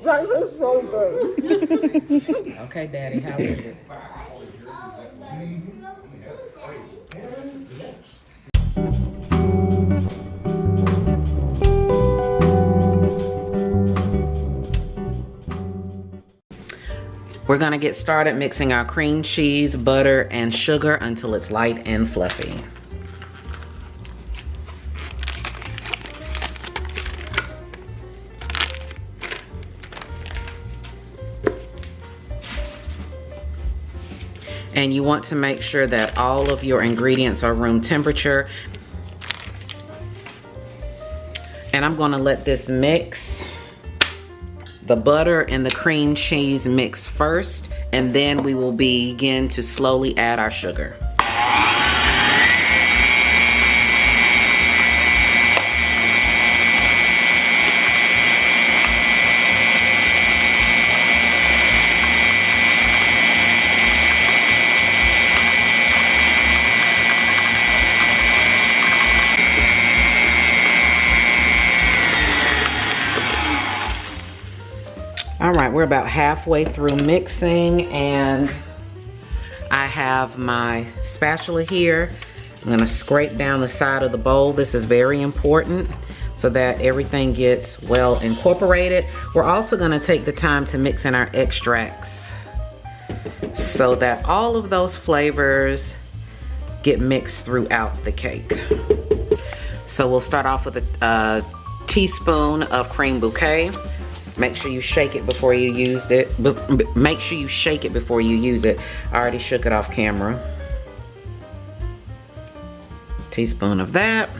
That is so good. Okay, Daddy, how is it? We're gonna get started mixing our cream cheese, butter, and sugar until it's light and fluffy. And you want to make sure that all of your ingredients are room temperature. And I'm gonna let this mix. The butter and the cream cheese mix first, and then we will begin to slowly add our sugar. All right, we're about halfway through mixing, and I have my spatula here. I'm gonna scrape down the side of the bowl. This is very important so that everything gets well incorporated. We're also gonna take the time to mix in our extracts so that all of those flavors get mixed throughout the cake. So we'll start off with a teaspoon of cream bouquet. Make sure you shake it before you used it. Make sure you shake it before you use it. I already shook it off camera. Teaspoon of that.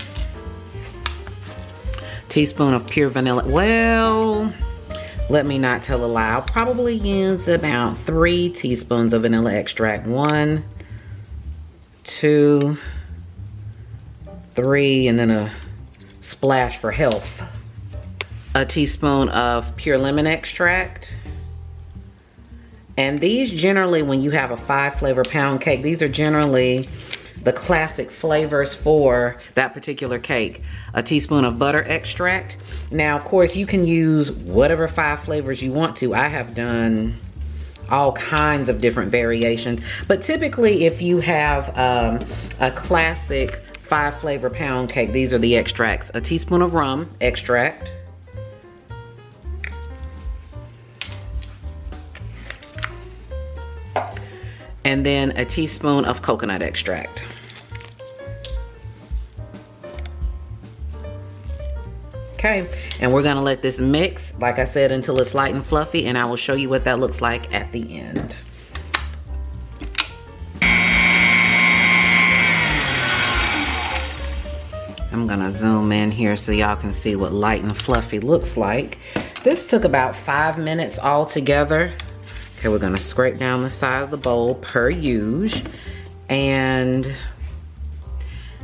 Teaspoon of pure vanilla. Well, let me not tell a lie. I'll probably use about 3 teaspoons of vanilla extract. 1, 2, 3, and then a splash for health. A teaspoon of pure lemon extract. And these generally, when you have a 5 flavor pound cake, these are generally the classic flavors for that particular cake. A teaspoon of butter extract. Now, of course, you can use whatever 5 flavors you want to. I have done all kinds of different variations, but typically if you have a classic 5 flavor pound cake, these are the extracts. A teaspoon of rum extract. And then a teaspoon of coconut extract. Okay, and we're gonna let this mix, like I said, until it's light and fluffy, and I will show you what that looks like at the end. I'm gonna zoom in here so y'all can see what light and fluffy looks like. This took about 5 minutes altogether. Okay, we're gonna scrape down the side of the bowl per usual, and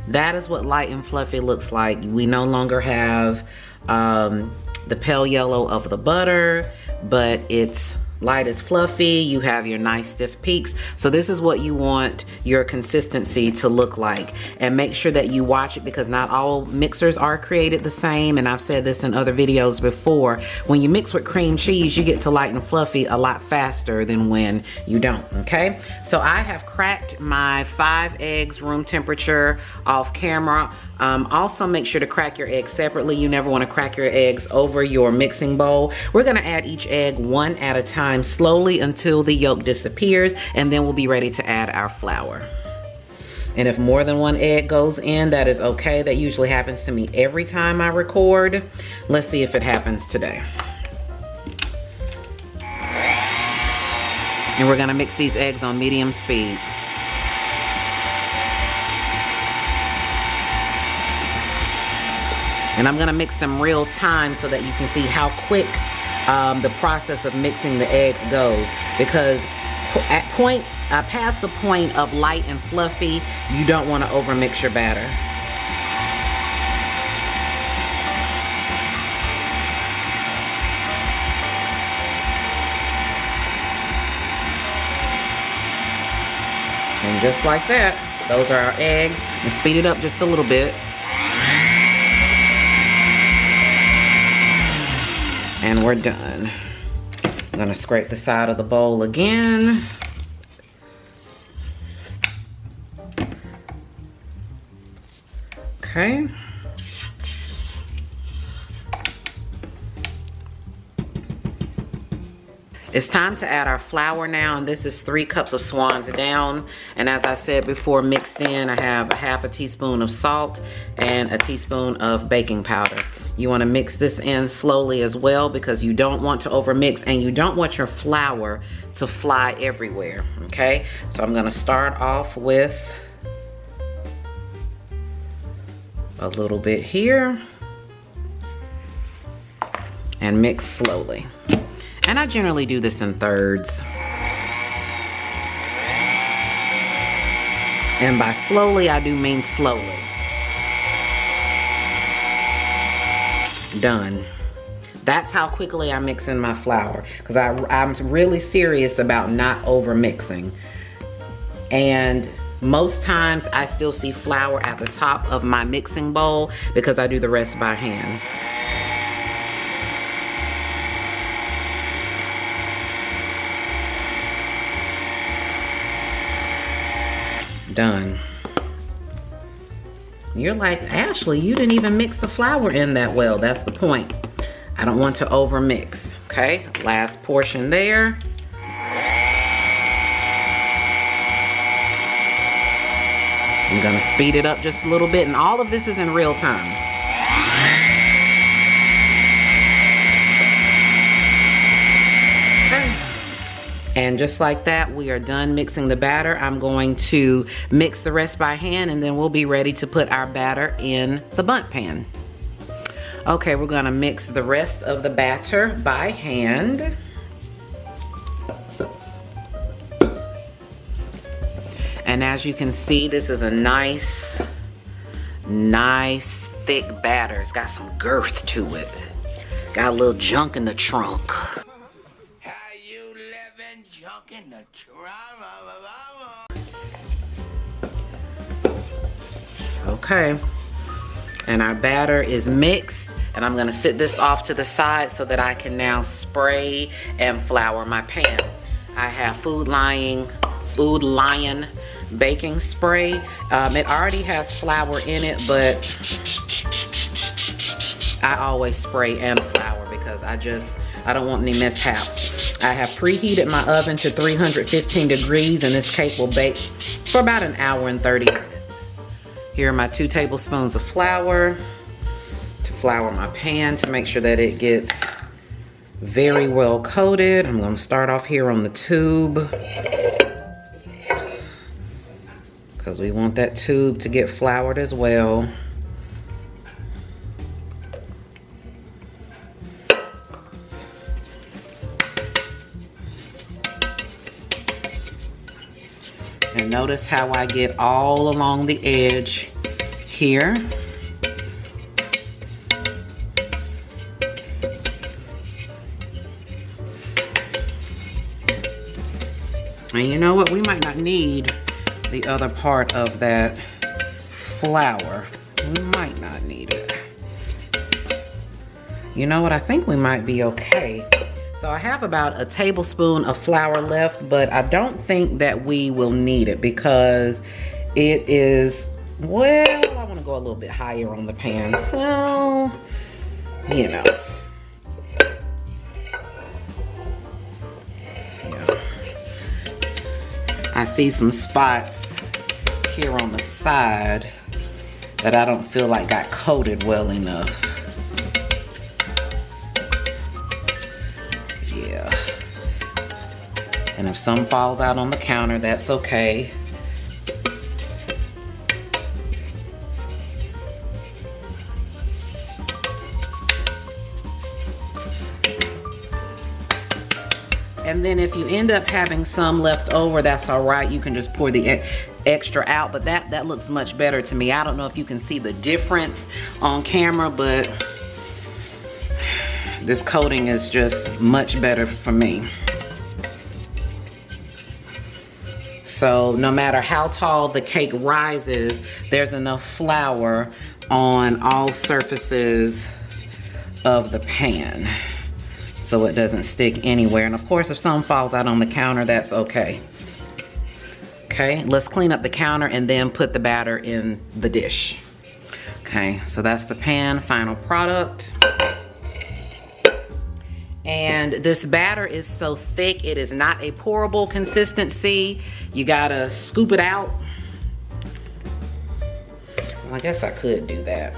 that is what light and fluffy looks like. We no longer have the pale yellow of the butter, but it's light as fluffy. You have your nice stiff peaks. So this is what you want your consistency to look like. And make sure that you watch it, because not all mixers are created the same. And I've said this in other videos before. When you mix with cream cheese, you get to light and fluffy a lot faster than when you don't, okay? So I have cracked my 5 eggs room temperature off camera. Also make sure to crack your eggs separately. You never want to crack your eggs over your mixing bowl. We're going to add each egg one at a time slowly until the yolk disappears, and then we'll be ready to add our flour. And if more than 1 egg goes in, that is okay. That usually happens to me every time I record. Let's see if it happens today. And we're going to mix these eggs on medium speed. And I'm gonna mix them real time so that you can see how quick the process of mixing the eggs goes. Because past the point of light and fluffy, you don't wanna overmix your batter. And just like that, those are our eggs. And speed it up just a little bit. And we're done. I'm gonna scrape the side of the bowl again. Okay. It's time to add our flour now, and this is 3 cups of Swans Down. And as I said before, mixed in, I have a half a teaspoon of salt and a teaspoon of baking powder. You want to mix this in slowly as well because you don't want to overmix and you don't want your flour to fly everywhere, okay? So I'm gonna start off with a little bit here and mix slowly. And I generally do this in thirds. And by slowly, I do mean slowly. Done. That's how quickly I mix in my flour, because I'm really serious about not over mixing. And most times I still see flour at the top of my mixing bowl because I do the rest by hand. Done. You're like, Ashley, you didn't even mix the flour in that well. That's the point. I don't want to over mix. Okay, last portion there. I'm gonna speed it up just a little bit, and all of this is in real time. And just like that, we are done mixing the batter. I'm going to mix the rest by hand, and then we'll be ready to put our batter in the bundt pan. Okay, we're gonna mix the rest of the batter by hand. And as you can see, this is a nice thick batter. It's got some girth to it. Got a little junk in the trunk. Okay, and our batter is mixed, and I'm gonna sit this off to the side so that I can now spray and flour my pan. I have Food Lion baking spray. It already has flour in it, but I always spray and flour because I don't want any mishaps. I have preheated my oven to 315 degrees, and this cake will bake for about an hour and 30 minutes. Here are my 2 tablespoons of flour to flour my pan to make sure that it gets very well coated. I'm going to start off here on the tube because we want that tube to get floured as well. And notice how I get all along the edge here. And you know what? We might not need the other part of that flour. We might not need it. You know what? I think we might be okay. So I have about a tablespoon of flour left, but I don't think that we will need it because it is, well, I want to go a little bit higher on the pan. So, you know. Yeah. I see some spots here on the side that I don't feel like got coated well enough. And if some falls out on the counter, that's okay. And then if you end up having some left over, that's all right. You can just pour the extra out, but that looks much better to me. I don't know if you can see the difference on camera, but this coating is just much better for me. So no matter how tall the cake rises, there's enough flour on all surfaces of the pan. so it doesn't stick anywhere. And of course, if some falls out on the counter, that's okay. Okay, let's clean up the counter and then put the batter in the dish. Okay, so that's the pan final product. And this batter is so thick, it is not a pourable consistency. You gotta scoop it out. Well, I guess I could do that.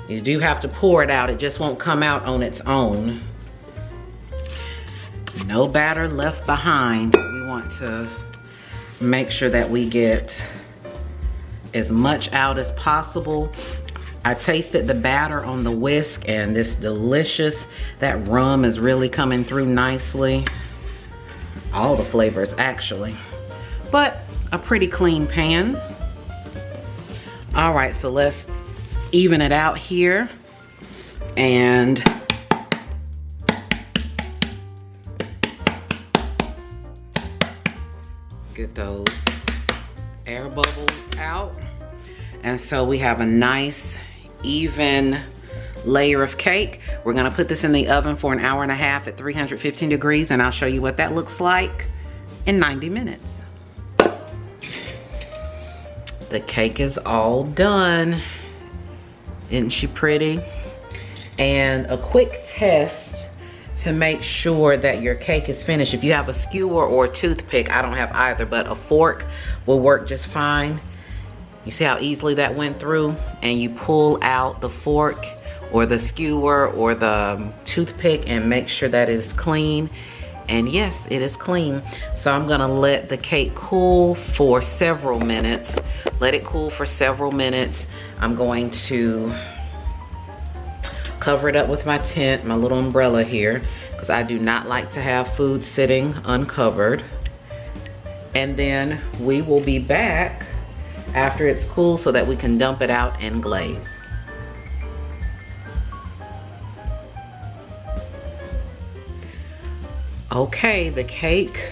You do have to pour it out, it just won't come out on its own. No batter left behind. We want to make sure that we get as much out as possible. I tasted the batter on the whisk and it's delicious. That rum is really coming through nicely. All the flavors actually. But a pretty clean pan. All right, so let's even it out here and get those air bubbles out. And so we have a nice even layer of cake. We're gonna put this in the oven for 1.5 hours at 315 degrees, and I'll show you what that looks like in 90 minutes. The cake is all done. Isn't she pretty? And a quick test to make sure that your cake is finished. If you have a skewer or a toothpick, I don't have either, but a fork will work just fine. You see how easily that went through? And you pull out the fork or the skewer or the toothpick and make sure that it's clean. And yes, it is clean. So I'm gonna let the cake cool for several minutes. Let it cool for several minutes. I'm going to cover it up with my tent, my little umbrella here, because I do not like to have food sitting uncovered. And then we will be back after it's cool so that we can dump it out and glaze. Okay, the cake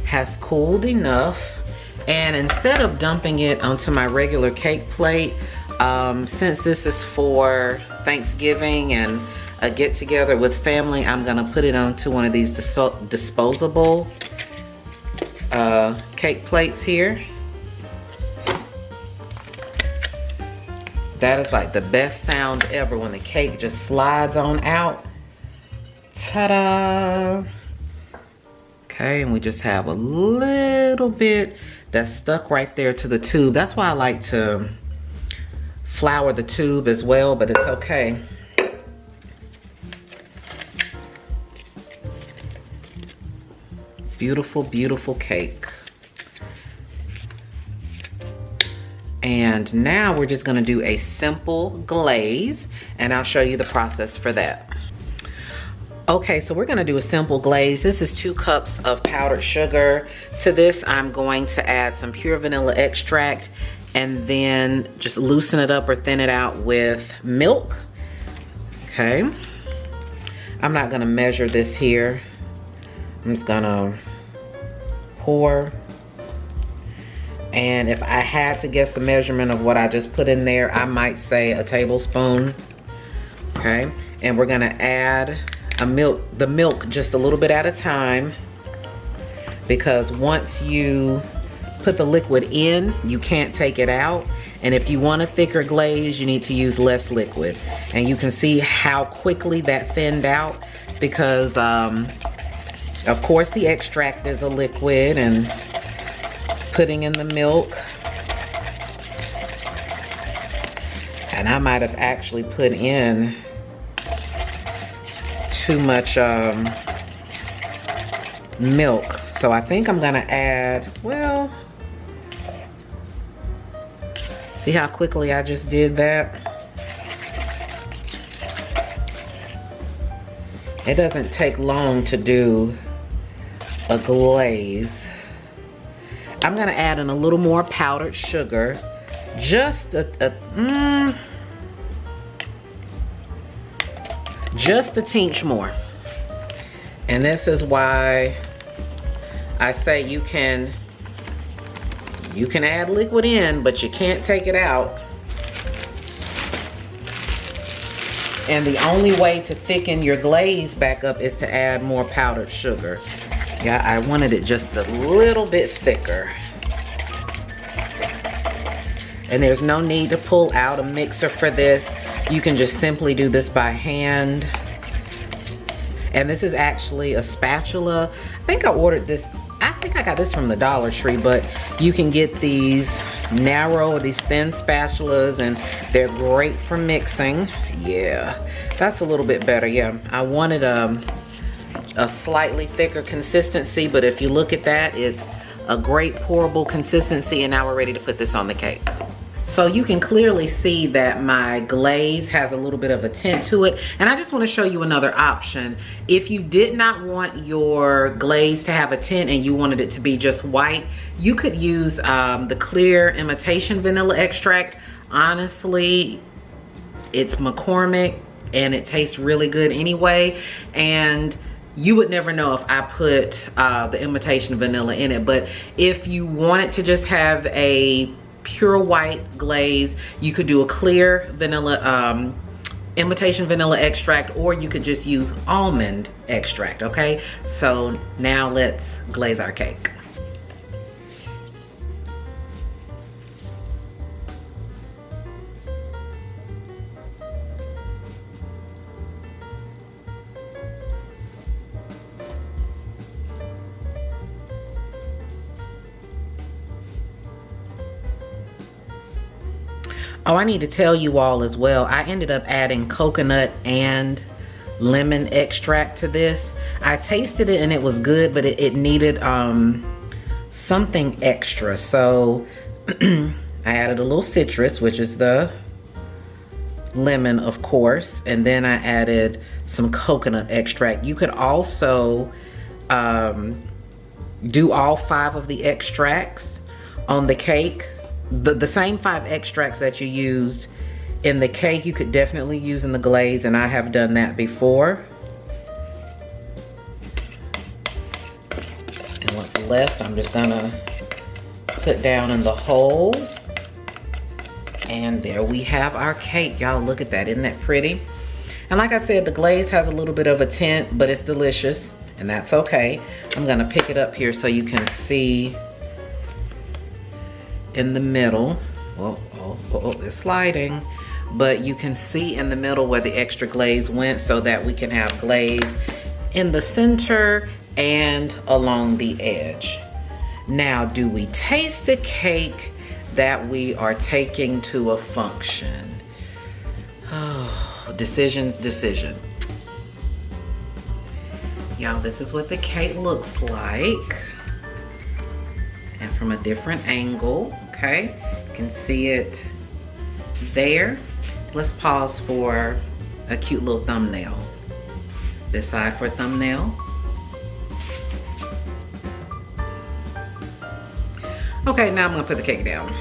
has cooled enough, and instead of dumping it onto my regular cake plate, since this is for Thanksgiving and a get-together with family, I'm gonna put it onto one of these disposable cake plates here. That is like the best sound ever when the cake just slides on out. Ta-da! Okay, and we just have a little bit that's stuck right there to the tube. That's why I like to flour the tube as well, but it's okay. Beautiful, beautiful cake. And now we're just gonna do a simple glaze, and I'll show you the process for that. Okay, so we're gonna do a simple glaze. This is 2 cups of powdered sugar. To this, I'm going to add some pure vanilla extract and then just loosen it up or thin it out with milk. Okay. I'm not gonna measure this here. I'm just gonna pour. And if I had to guess the measurement of what I just put in there, I might say a tablespoon. Okay, and we're gonna add the milk just a little bit at a time, because once you put the liquid in, you can't take it out. And if you want a thicker glaze, you need to use less liquid. And you can see how quickly that thinned out, because of course the extract is a liquid, and putting in the milk, and I might have actually put in too much milk. So I think I'm gonna add, well, see how quickly I just did that? It doesn't take long to do a glaze. I'm gonna add in a little more powdered sugar, just a tinge more. And this is why I say you can add liquid in, but you can't take it out. And the only way to thicken your glaze back up is to add more powdered sugar. Yeah, I wanted it just a little bit thicker. And there's no need to pull out a mixer for this. You can just simply do this by hand. And this is actually a spatula. I think I ordered this, I think I got this from the Dollar Tree, but you can get these narrow or these thin spatulas and they're great for mixing. Yeah, that's a little bit better. Yeah, I wanted a slightly thicker consistency, but if you look at that, it's a great pourable consistency, and now we're ready to put this on the cake. So you can clearly see that my glaze has a little bit of a tint to it. And I just want to show you another option. If you did not want your glaze to have a tint and you wanted it to be just white, you could use the clear imitation vanilla extract. Honestly, it's McCormick and it tastes really good anyway. And you would never know if I put the imitation vanilla in it. But if you wanted to just have a pure white glaze, you could do a clear vanilla imitation vanilla extract, or you could just use almond extract. Okay, so now let's glaze our cake. Oh, I need to tell you all as well, I ended up adding coconut and lemon extract to this. I tasted it and it was good, but it needed something extra. So I added a little citrus, which is the lemon, of course, and then I added some coconut extract. You could also do all 5 of the extracts on the cake. The same 5 extracts that you used in the cake, you could definitely use in the glaze, and I have done that before. And what's left, I'm just gonna put down in the hole. And there we have our cake. Y'all, look at that, isn't that pretty? And like I said, the glaze has a little bit of a tint, but it's delicious, and that's okay. I'm gonna pick it up here so you can see in the middle. Oh, it's sliding. But you can see in the middle where the extra glaze went, so that we can have glaze in the center and along the edge. Now, do we taste a cake that we are taking to a function? Oh, decision. Y'all, this is what the cake looks like. And from a different angle, okay? You can see it there. Let's pause for a cute little thumbnail. This side for a thumbnail. Okay, now I'm gonna put the cake down.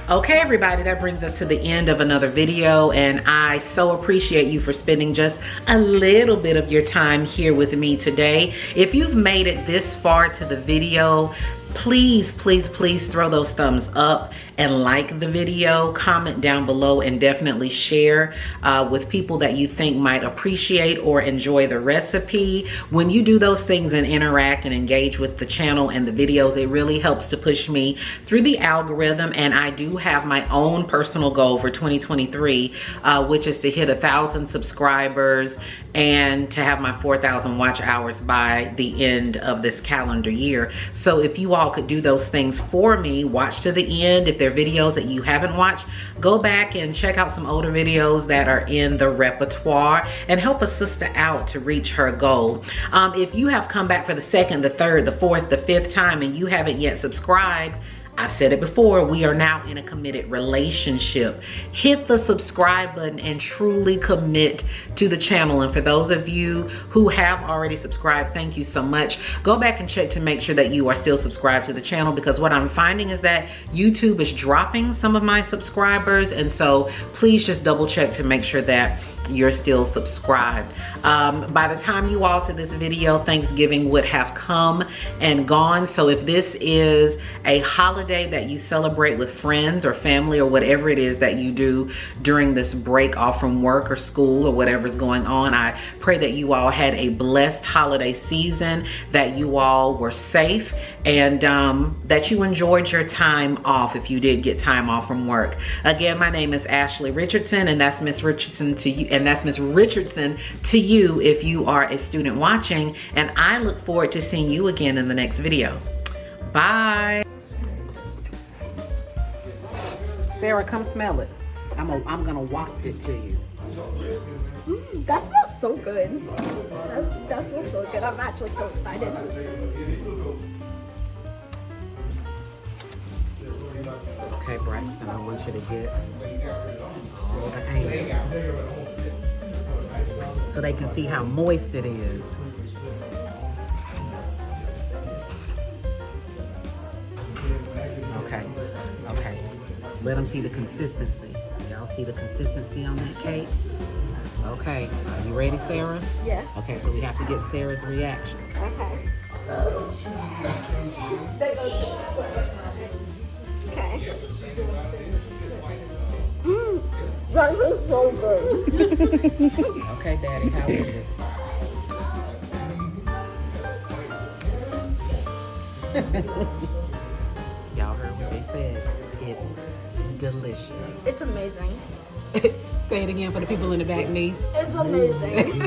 Okay, everybody, that brings us to the end of another video, and I so appreciate you for spending just a little bit of your time here with me today. If you've made it this far to the video, please throw those thumbs up and like the video, comment down below, and definitely share with people that you think might appreciate or enjoy the recipe. When you do those things and interact and engage with the channel and the videos, it really helps to push me through the algorithm. And I do have my own personal goal for 2023, which is to hit 1,000 subscribers and to have my 4,000 watch hours by the end of this calendar year. So if you all could do those things for me, watch to the end. If there are videos that you haven't watched, go back and check out some older videos that are in the repertoire and help a sister out to reach her goal. If you have come back for the 2nd, the 3rd, the 4th, the 5th time and you haven't yet subscribed, I've said it before, we are now in a committed relationship. Hit the subscribe button and truly commit to the channel. And for those of you who have already subscribed, thank you so much. Go back and check to make sure that you are still subscribed to the channel, because what I'm finding is that YouTube is dropping some of my subscribers. And so please just double check to make sure that you're still subscribed. By the time you all see this video, Thanksgiving would have come and gone. So if this is a holiday that you celebrate with friends or family or whatever it is that you do during this break off from work or school or whatever's going on, I pray that you all had a blessed holiday season, that you all were safe, and that you enjoyed your time off if you did get time off from work. Again, my name is Ashley Richardson, and that's Miss Richardson to you, and that's Miss Richardson to you if you are a student watching, and I look forward to seeing you again in the next video. Bye. Sarah, come smell it. I'm gonna waft it to you. That smells so good. That smells so good. I'm actually so excited. Okay, Braxton, I want you to get all the angles so they can see how moist it is. Okay, okay. Let them see the consistency. Y'all see the consistency on that cake? Okay, are you ready, Sarah? Yeah. Okay, so we have to get Sarah's reaction. Okay. Okay. That is so good. Okay, Daddy, how is it? Y'all heard what they said. It's delicious. It's amazing. Say it again for the people in the back, niece. It's amazing.